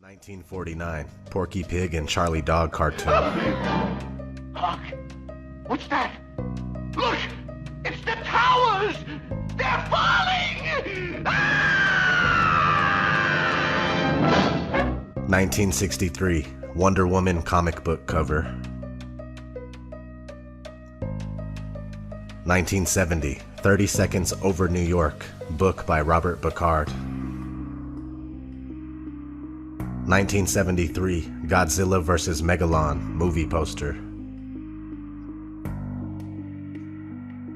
1949, Porky Pig and Charlie Dog cartoon. Huck, what's that? Look! It's the towers! They're falling! Ah! 1963, Wonder Woman comic book cover. 1970, 30 Seconds Over New York, book by Robert Bacard. 1973, Godzilla vs. Megalon, movie poster.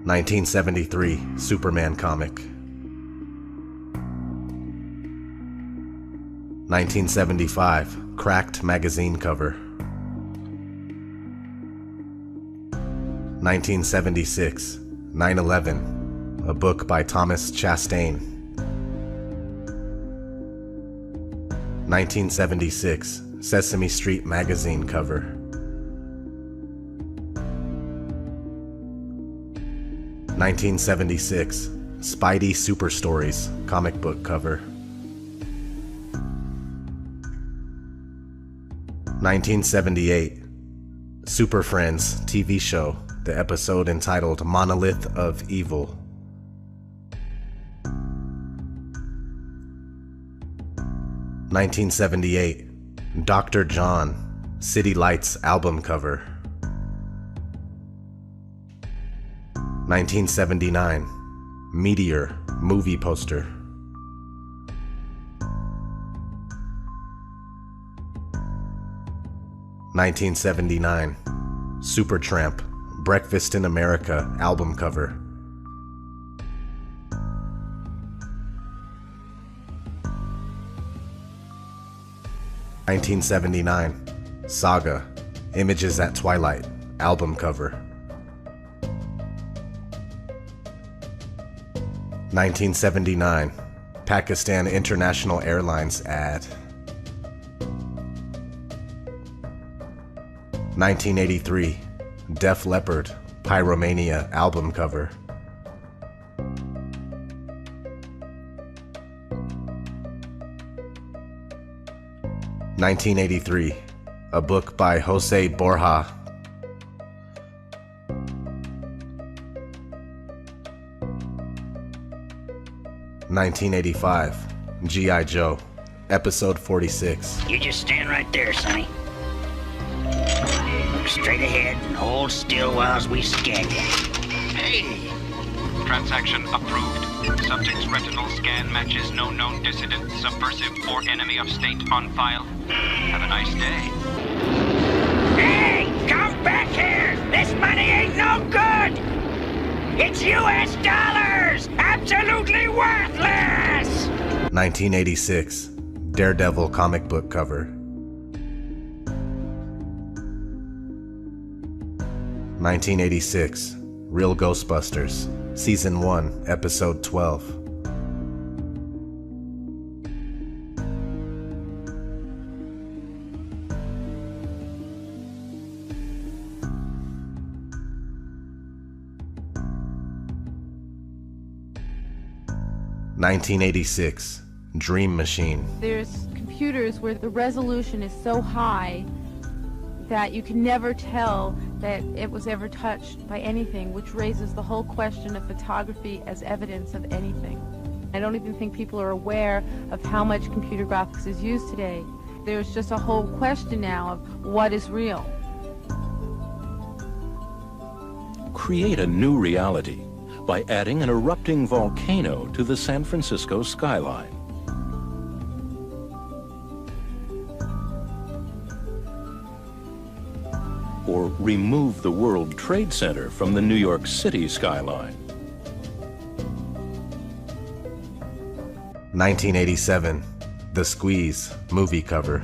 1973, Superman comic. 1975, Cracked magazine cover. 1976, 9/11, a book by Thomas Chastain. 1976, Sesame Street magazine cover. 1976, Spidey Super Stories comic book cover. 1978, Super Friends TV show, the episode entitled Monolith of Evil. 1978, Dr. John, City Lights album cover. 1979, Meteor movie poster. 1979, Supertramp, Breakfast in America album cover. 1979, Saga, Images at Twilight album cover. 1979, Pakistan International Airlines ad. 1983, Def Leppard, Pyromania album cover. 1983, a book by Jose Borja. 1985, G.I. Joe, episode 46. You just stand right there, Sonny. Look straight ahead and hold still while we scan you. Hey! Transaction approved. Subject's retinal scan matches no known dissident, subversive, or enemy of state on file. Have a nice day. Hey! Come back here! This money ain't no good! It's U.S. dollars! Absolutely worthless! 1986, Daredevil comic book cover. 1986, Real Ghostbusters, Season 1, Episode 12. 1986, Dream Machine. There's computers where the resolution is so high that you can never tell that it was ever touched by anything, which raises the whole question of photography as evidence of anything. I don't even think people are aware of how much computer graphics is used today. There's just a whole question now of what is real. Create a new reality by adding an erupting volcano to the San Francisco skyline. Or remove the World Trade Center from the New York City skyline. 1987, The Squeeze movie cover.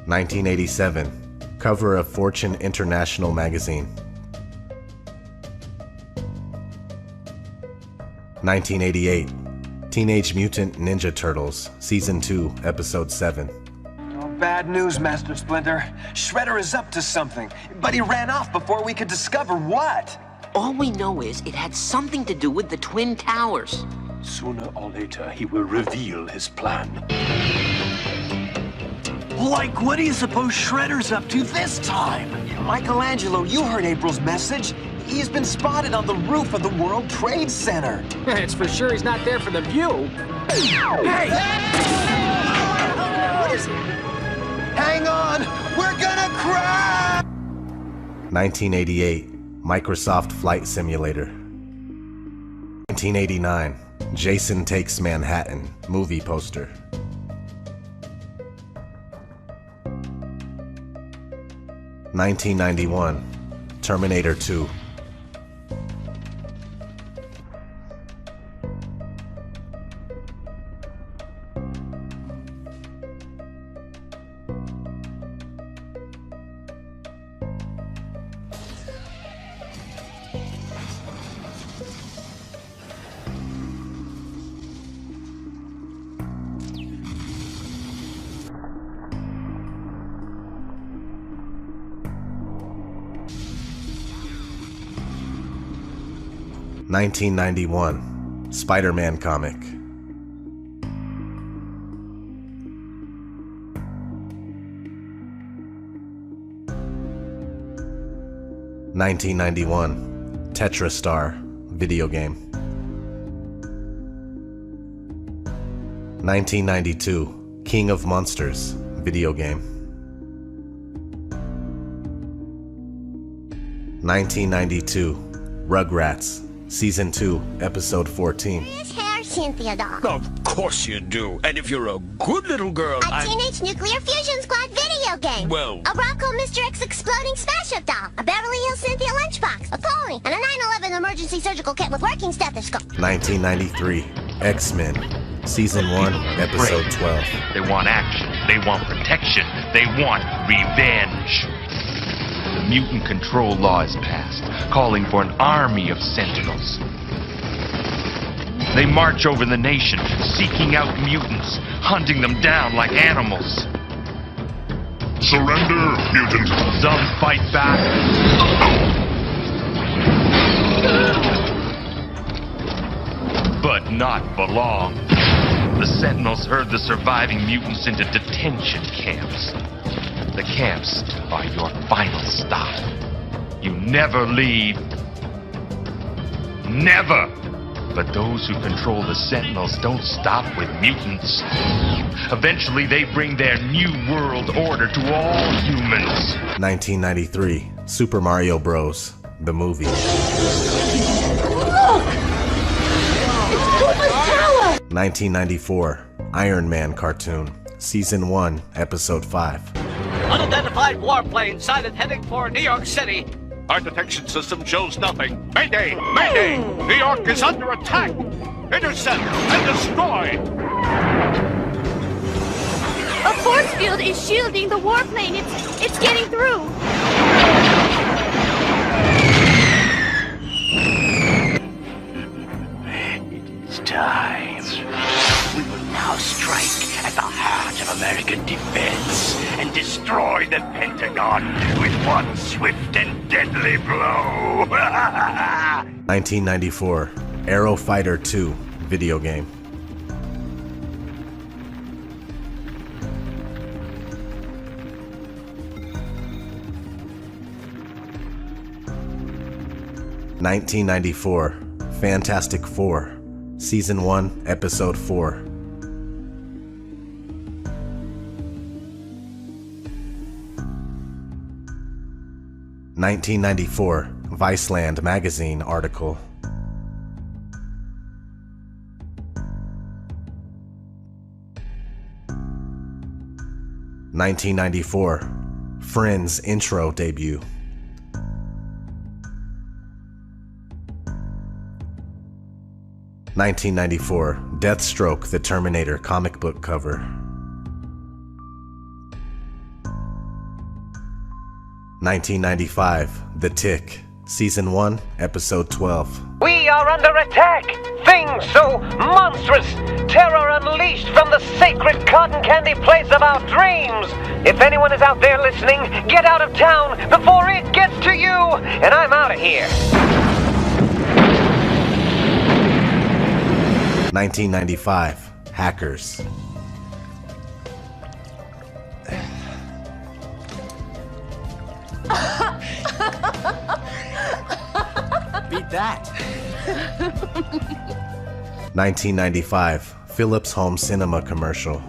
1987, cover of Fortune International magazine. 1988, Teenage Mutant Ninja Turtles, Season 2, Episode 7. Oh, bad news, Master Splinter. Shredder is up to something, but he ran off before we could discover what. All we know is it had something to do with the Twin Towers. Sooner or later, he will reveal his plan. Like, what do you suppose Shredder's up to this time? Michelangelo, you heard April's message. He's been spotted on the roof of the World Trade Center. It's for sure he's not there for the view. Hey! What is it? Hang on! We're gonna crash! 1988, Microsoft Flight Simulator. 1989, Jason Takes Manhattan, movie poster. 1991, Terminator 2. 1991, Spider-Man comic. 1991, Tetra Star video game. 1992, King of Monsters video game. 1992, Rugrats Season 2, Episode 14. Hair, Cynthia doll. Of course you do. And if you're a good little girl, A Teenage Nuclear Fusion Squad video game. Well... A Rocco Mr. X Exploding Smash-Up doll. A Beverly Hills Cynthia lunchbox. A pony. And a 9/11 emergency surgical kit with working stethoscope. 1993, X-Men Season 1, Episode 12. They want action. They want protection. They want revenge. The mutant control law is passed, calling for an army of sentinels. They march over the nation, seeking out mutants, hunting them down like animals. Surrender, mutant. Some fight back. But not for long. The sentinels herd the surviving mutants into detention camps. The camps are your final stop. You never leave. Never! But those who control the Sentinels don't stop with mutants. Eventually they bring their new world order to all humans. 1993, Super Mario Bros. The movie. Look! It's Koopa's Tower! 1994, Iron Man cartoon. Season 1, Episode 5. Unidentified warplane sighted heading for New York City. Our detection system shows nothing. Mayday! Mayday! New York is under attack! Intercept and destroy! A force field is shielding the warplane. It's getting through. It is time. We will now strike at the heart of American defense and destroy the Pentagon with one swift and deadly blow. 1994, Aero Fighter 2 video game. (1994) Fantastic Four, Season 1, Episode 4. 1994, Viceland magazine article. 1994, Friends intro debut. 1994, Deathstroke the Terminator comic book cover. 1995, The Tick, Season 1, Episode 12. We are under attack! Things so monstrous! Terror unleashed from the sacred cotton candy place of our dreams! If anyone is out there listening, get out of town before it gets to you! And I'm out of here! 1995, Hackers. Beat that. 1995, Philips Home Cinema commercial.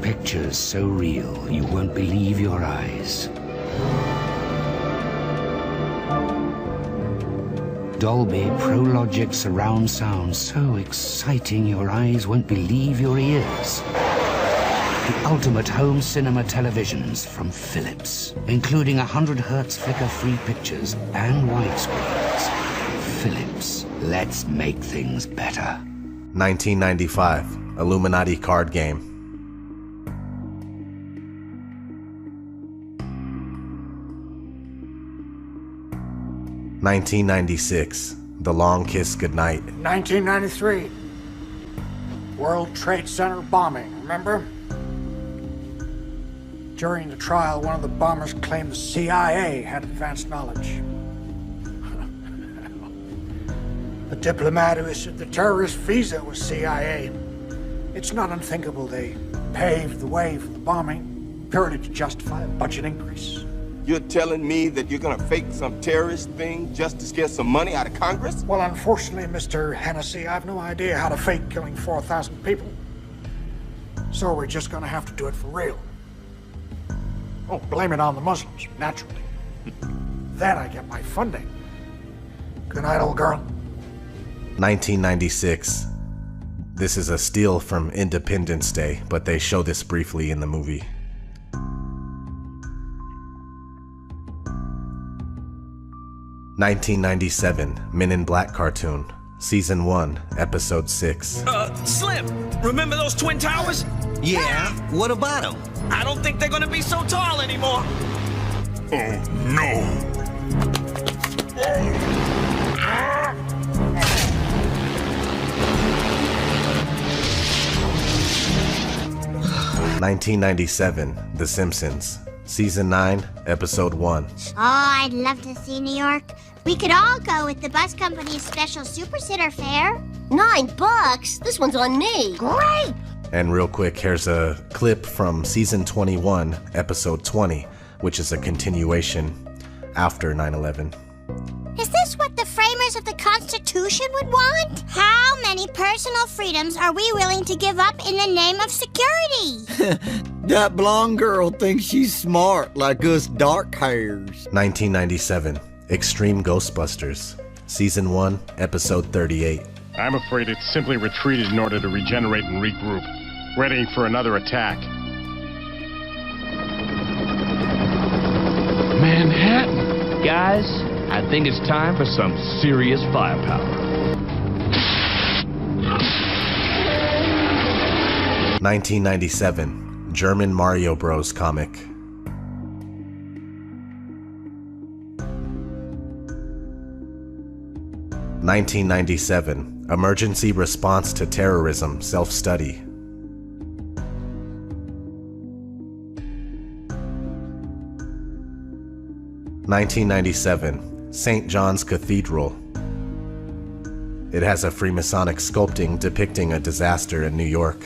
Pictures so real you won't believe your eyes. Dolby ProLogic surround sound so exciting your eyes won't believe your ears. The ultimate home cinema televisions from Philips, including 100 Hz flicker-free pictures and widescreens. Philips, let's make things better. 1995, Illuminati card game. 1996, The Long Kiss Goodnight. 1993, World Trade Center bombing, remember? During the trial, one of the bombers claimed the CIA had advanced knowledge. The diplomat who issued the terrorist visa was CIA. It's not unthinkable they paved the way for the bombing purely to justify a budget increase. You're telling me that you're gonna fake some terrorist thing just to get some money out of Congress? Well, unfortunately, Mr. Hennessy, I have no idea how to fake killing 4,000 people. So we're just gonna have to do it for real. Oh, blame it on the Muslims, naturally. Then I get my funding. Good night, old girl. 1996. This is a steal from Independence Day, but they show this briefly in the movie. 1997, Men in Black cartoon, Season 1, Episode 6. Slim, remember those Twin Towers? Yeah, what about them? I don't think they're gonna be so tall anymore. Oh, no. 1997, The Simpsons, Season 9, Episode 1. Oh, I'd love to see New York. We could all go with the bus company's special Super Sitter fare. $9? This one's on me. Great! And real quick, here's a clip from Season 21, Episode 20, which is a continuation after 9/11. Is this what the framers of the Constitution would want? How many personal freedoms are we willing to give up in the name of security? That blonde girl thinks she's smart like us dark hairs. 1997, Extreme Ghostbusters, Season 1, Episode 38. I'm afraid it's simply retreated in order to regenerate and regroup, readying for another attack. Manhattan. Guys, I think it's time for some serious firepower. 1997, German Mario Bros. Comic. 1997, Emergency Response to Terrorism Self-Study. 1997, St. John's Cathedral. It has a Freemasonic sculpting depicting a disaster in New York.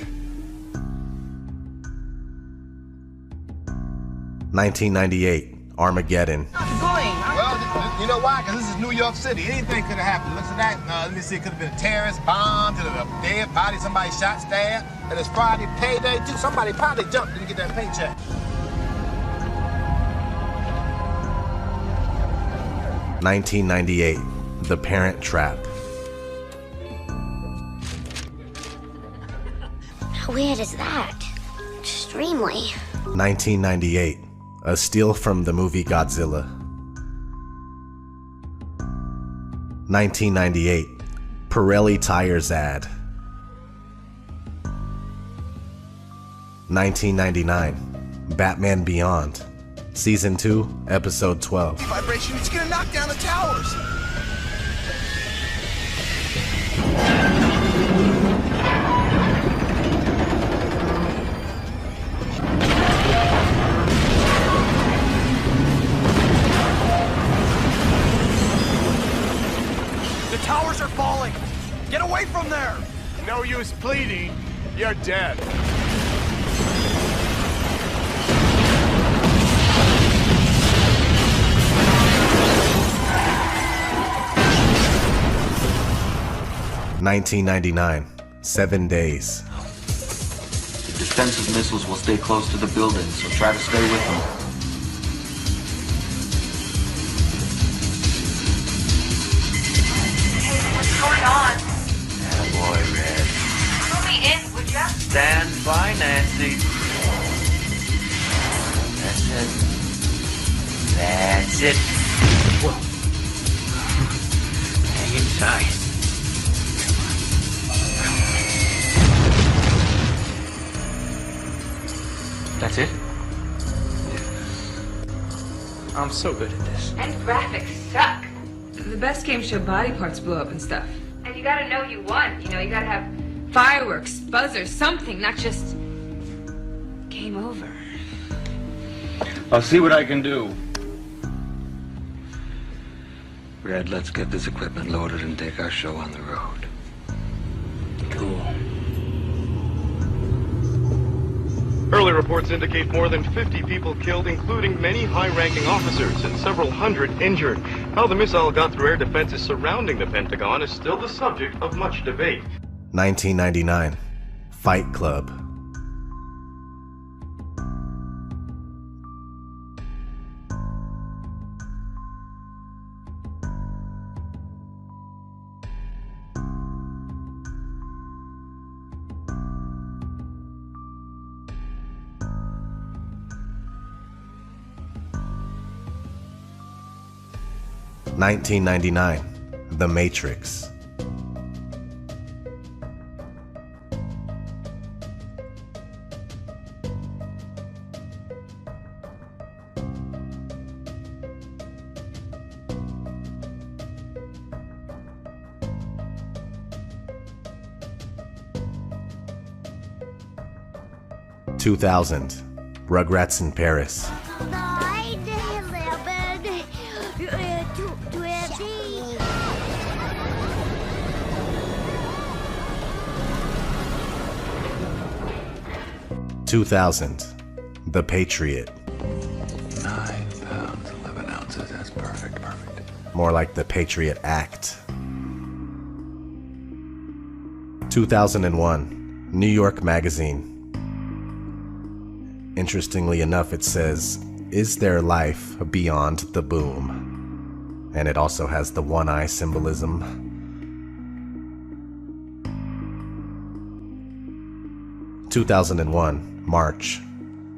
1998, Armageddon. Well, you know why? Because this is New York City. Anything could have happened. Listen to that. Let me see. It could have been a terrorist bomb, could have been a dead body, somebody shot, stabbed. And it's Friday payday, too. Somebody probably jumped and get that paycheck. 1998, The Parent Trap. How weird is that? Extremely. 1998, a steal from the movie Godzilla. 1998, Pirelli Tires ad. 1999, Batman Beyond, Season 2, Episode 12. Vibration, it's gonna knock down the towers. The towers are falling. Get away from there. No, pleading, you're dead. (1999) 7 days. The defensive missiles will stay close to the building, so try to stay with them. What's going on? Boy, Red. Put me in, would ya? Stand by, Nancy. That's it. That's it. Whoa. Hang in tight. That's it? I'm so good at this. And graphics suck. The best games show body parts blow up and stuff. And you gotta know you won. You know, you gotta have fireworks, buzzers, something, not just game over. I'll see what I can do. Red, let's get this equipment loaded and take our show on the road. Cool. Early reports indicate more than 50 people killed, including many high-ranking officers, and several hundred injured. How the missile got through air defenses surrounding the Pentagon is still the subject of much debate. 1999. Fight Club. (1999) The Matrix. (2000) Rugrats in Paris. 2000, The Patriot. 9 pounds, 11 ounces. That's perfect. More like The Patriot Act. 2001, New York Magazine. Interestingly enough, it says, "Is there life beyond the boom?" And it also has the one-eye symbolism. 2001, March,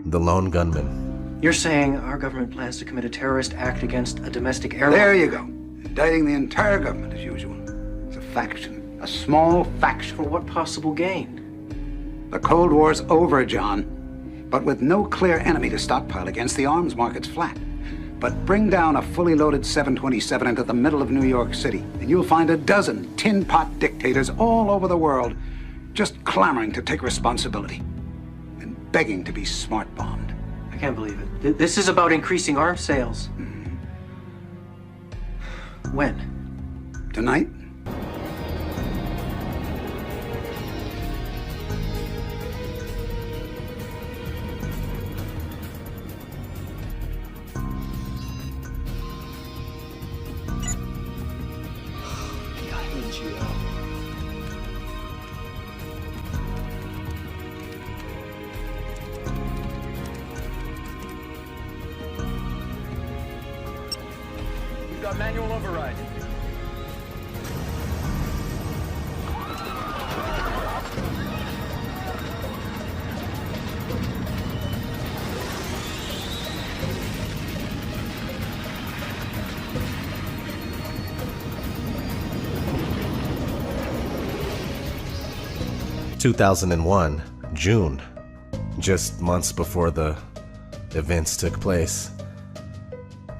The Lone Gunman. You're saying our government plans to commit a terrorist act against a domestic airline? There you go. Indicting the entire government as usual. It's a faction. A small faction. For what possible gain? The Cold War's over, John. But with no clear enemy to stockpile against, the arms market's flat. But bring down a fully loaded 727 into the middle of New York City, and you'll find a dozen tin-pot dictators all over the world just clamoring to take responsibility and begging to be smart-bombed. I can't believe it. This is about increasing arms sales. When? Tonight? Got manual override. In 2001, June, just months before the events took place.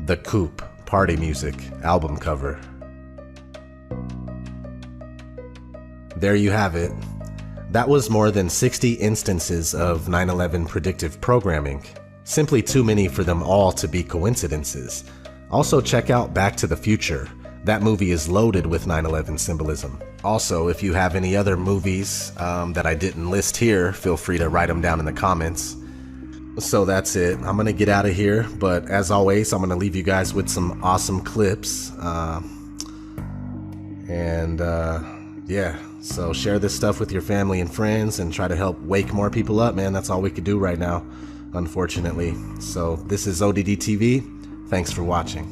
The Coupe Party Music album cover. There you have it. That was more than 60 instances of 9/11 predictive programming. Simply too many for them all to be coincidences. Also check out Back to the Future. That movie is loaded with 9/11 symbolism. Also, if you have any other movies that I didn't list here, feel free to write them down in the comments. So that's it. I'm gonna get out of here, but as always, I'm gonna leave you guys with some awesome clips. Yeah, so share this stuff with your family and friends and try to help wake more people up, man. That's all we could do right now, unfortunately. So this is ODD TV. Thanks for watching.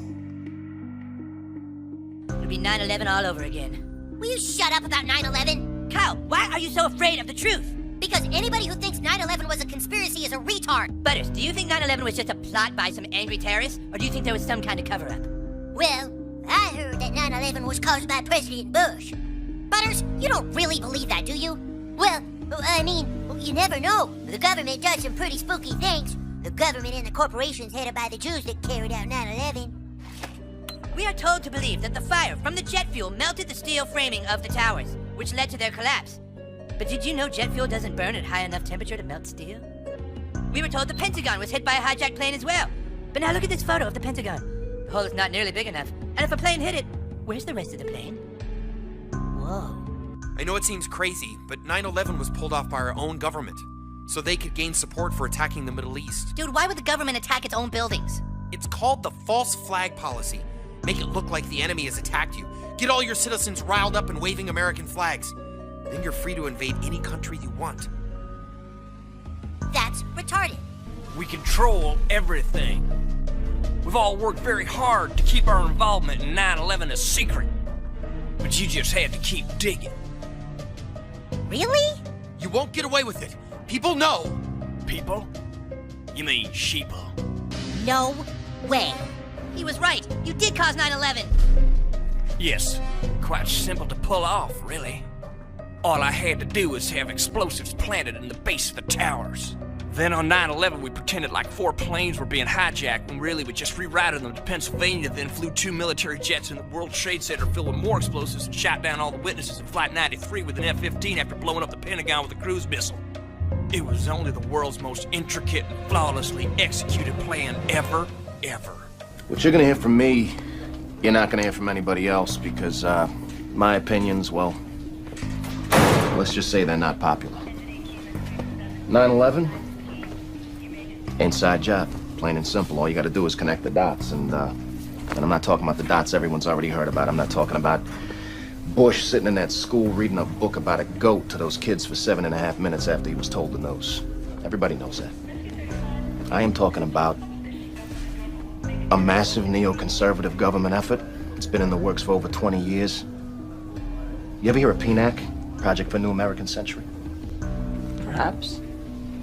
It'll be 9/11 all over again. Will you shut up about 9/11? Kyle, why are you so afraid of the truth? Because anybody who thinks 9/11 was a conspiracy is a retard. Butters, do you think 9/11 was just a plot by some angry terrorists? Or do you think there was some kind of cover-up? Well, I heard that 9/11 was caused by President Bush. Butters, you don't really believe that, do you? Well, I mean, you never know. The government does some pretty spooky things. The government and the corporations headed by the Jews that carried out 9/11. We are told to believe that the fire from the jet fuel melted the steel framing of the towers, which led to their collapse. But did you know jet fuel doesn't burn at high enough temperature to melt steel? We were told the Pentagon was hit by a hijacked plane as well. But now look at this photo of the Pentagon. The hole is not nearly big enough. And if a plane hit it, where's the rest of the plane? Whoa. I know it seems crazy, but 9/11 was pulled off by our own government, so they could gain support for attacking the Middle East. Dude, why would the government attack its own buildings? It's called the false flag policy. Make it look like the enemy has attacked you. Get all your citizens riled up and waving American flags. Then you're free to invade any country you want. That's retarded. We control everything. We've all worked very hard to keep our involvement in 9/11 a secret. But you just had to keep digging. Really? You won't get away with it. People know. People? You mean sheeple? No way. He was right. You did cause 9/11. Yes. Quite simple to pull off, really. All I had to do was have explosives planted in the base of the towers. Then on 9/11, we pretended like 4 planes were being hijacked when really we just rerouted them to Pennsylvania, then flew 2 military jets in the World Trade Center filled with more explosives and shot down all the witnesses in Flight 93 with an F-15 after blowing up the Pentagon with a cruise missile. It was only the world's most intricate and flawlessly executed plan ever. What you're gonna hear from me, you're not gonna hear from anybody else because, my opinions, well, let's just say they're not popular. 9/11? Inside job, plain and simple. All you gotta do is connect the dots, and I'm not talking about the dots everyone's already heard about. I'm not talking about Bush sitting in that school reading a book about a goat to those kids for 7.5 minutes after he was told the news. Everybody knows that. I am talking about a massive neoconservative government effort. It's been in the works for over 20 years. You ever hear of PNAC? Project for New American Century? Perhaps.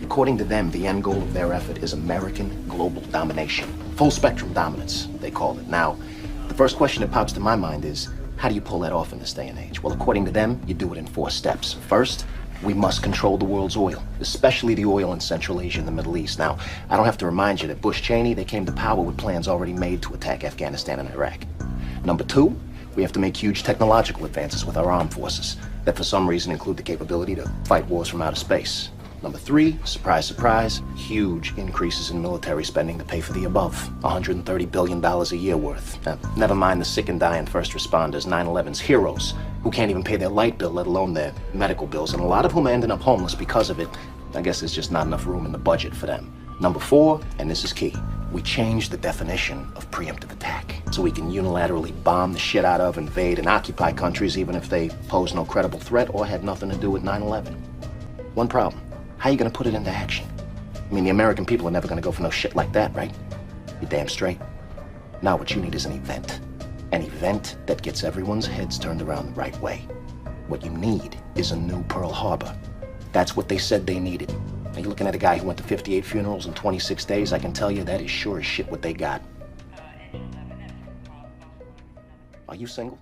According to them, the end goal of their effort is American global domination. Full spectrum dominance, they call it. Now, the first question that pops to my mind is, how do you pull that off in this day and age? Well, according to them, you do it in 4 steps. First, we must control the world's oil, especially the oil in Central Asia and the Middle East. Now, I don't have to remind you that Bush Cheney, they came to power with plans already made to attack Afghanistan and Iraq. Number 2, we have to make huge technological advances with our armed forces that for some reason include the capability to fight wars from outer space. Number 3, surprise, surprise, huge increases in military spending to pay for the above. $130 billion a year worth. Now, never mind the sick and dying first responders, 9/11's heroes, who can't even pay their light bill, let alone their medical bills, and a lot of whom are ending up homeless because of it. I guess there's just not enough room in the budget for them. Number 4, and this is key, we changed the definition of preemptive attack so we can unilaterally bomb the shit out of, invade, and occupy countries even if they pose no credible threat or had nothing to do with 9/11. One problem. How are you gonna put it into action? I mean, the American people are never gonna go for no shit like that, right? You're damn straight. Now what you need is an event. An event that gets everyone's heads turned around the right way. What you need is a new Pearl Harbor. That's what they said they needed. Now you're looking at a guy who went to 58 funerals in 26 days. I can tell you that is sure as shit what they got. Are you single?